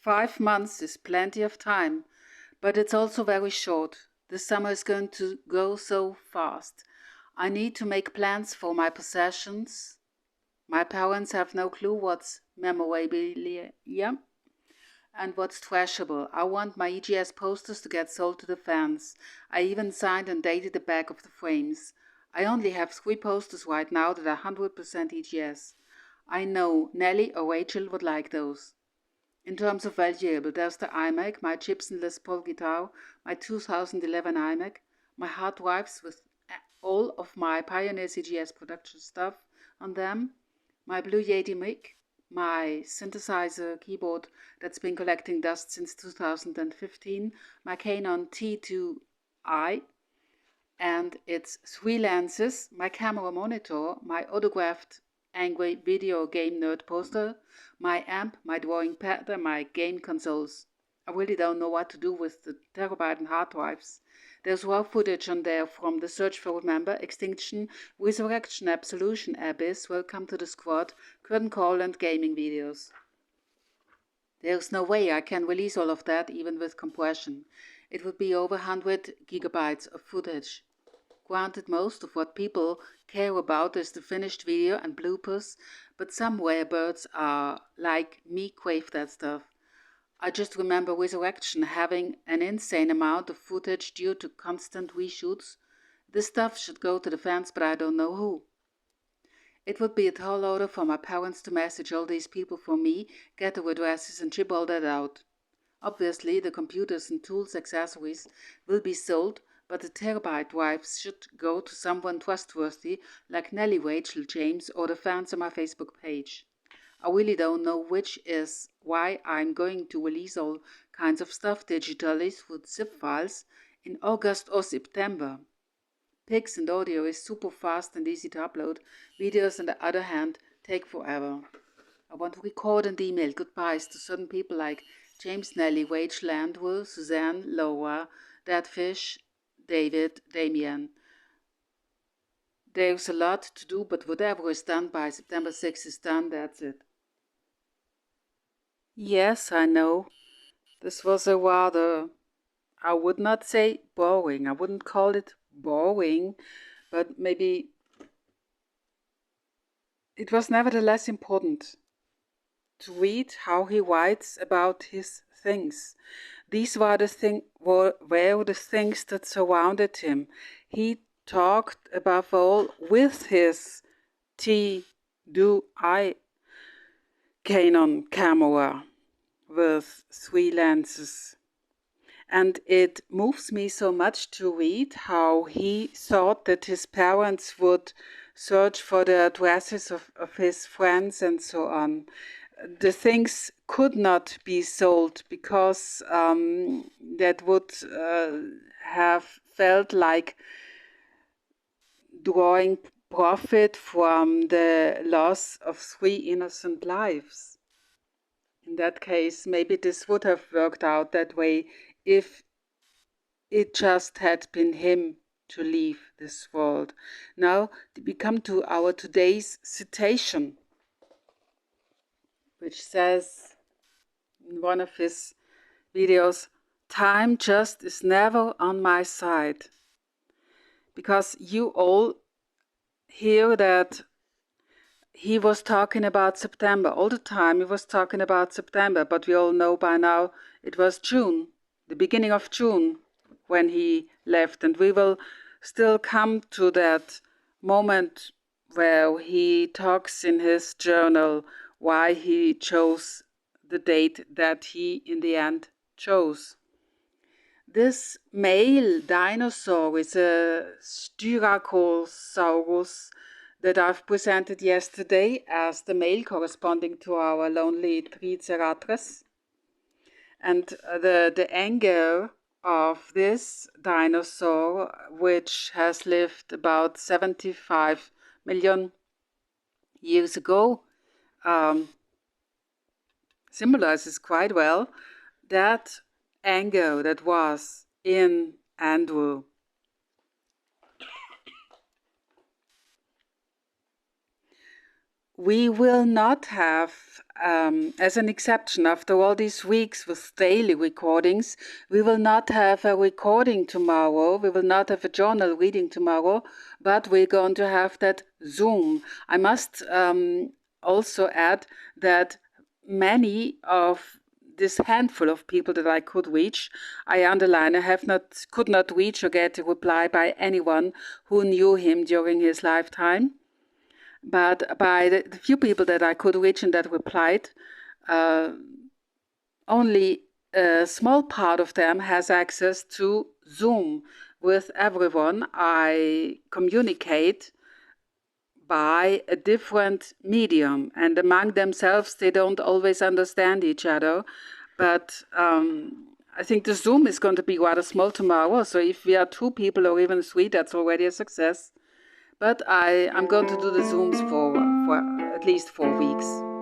5 months is plenty of time, but it's also very short. The summer is going to go so fast. I need to make plans for my possessions. My parents have no clue what's memorabilia and what's trashable. I want my EGS posters to get sold to the fans. I even signed and dated the back of the frames. I only have 3 posters right now that are 100% EGS. I know Nelly or Rachel would like those. In terms of valuable, there's the iMac, my Gibson Les Paul guitar, my 2011 iMac, my hard drives with all of my Pioneer CGS production stuff on them, my Blue Yeti mic, my synthesizer keyboard that's been collecting dust since 2015, my Canon T2i and its 3 lenses, my camera monitor, my autographed Angry Video Game Nerd poster, my amp, my drawing pad, and my game consoles. I really don't know what to do with the terabyte and hard drives. There's raw footage on there from the Search for Remember, Extinction, Resurrection, Absolution, Abyss, Welcome to the Squad, Curtain Call, and gaming videos. There's no way I can release all of that even with compression. It would be over 100 gigabytes of footage. Granted, most of what people care about is the finished video and bloopers, but some rare birds are like me crave that stuff. I just remember Resurrection having an insane amount of footage due to constant reshoots. This stuff should go to the fans, but I don't know who. It would be a tall order for my parents to message all these people for me, get their addresses and ship all that out. Obviously, the computers and tools accessories will be sold, but the terabyte drives should go to someone trustworthy like Nelly, Rachel, James, or the fans on my Facebook page. I really don't know which is why I'm going to release all kinds of stuff digitally through zip files in August or September. Pics and audio is super fast and easy to upload. Videos, on the other hand, take forever. I want to record and email goodbyes to certain people like James, Nelly, Rachel, Andrew, Suzanne, Laura, Deadfish, David, Damien. There's a lot to do, but whatever is done by September 6th is done, that's it. Yes, I know. This was a rather, I would not say boring, I wouldn't call it boring, but maybe it was nevertheless important to read how he writes about his things. These were the things that surrounded him. He talked above all with his T2i Canon camera with 3 lenses. And it moves me so much to read how he thought that his parents would search for the addresses of his friends and so on. The things could not be sold because that would have felt like drawing profit from the loss of 3 innocent lives. In that case, maybe this would have worked out that way if it just had been him to leave this world. Now we come to our today's citation, which says in one of his videos, "Time just is never on my side." Because you all hear that he was talking about September. All the time he was talking about September, but we all know by now it was June, the beginning of June, when he left. And we will still come to that moment where he talks in his journal why he chose the date that he in the end chose. This male dinosaur is a Styracosaurus that I've presented yesterday as the male corresponding to our lonely Triceratops. And the anger of this dinosaur, which has lived about 75 million years ago, symbolizes quite well that anger that was in Andrew. we will not have, as an exception, after all these weeks with daily recordings, we will not have a recording tomorrow. We will not have a journal reading tomorrow, but we're going to have that Zoom. I must also add that many of this handful of people that I could reach, I underline, could not reach or get a reply by anyone who knew him during his lifetime. But by the few people that I could reach and that replied, only a small part of them has access to Zoom. With everyone, I communicate by a different medium, and among themselves, they don't always understand each other. But I think the Zoom is going to be rather small tomorrow, so if we are 2 people or even 3, that's already a success. But I'm going to do the Zooms for at least 4 weeks.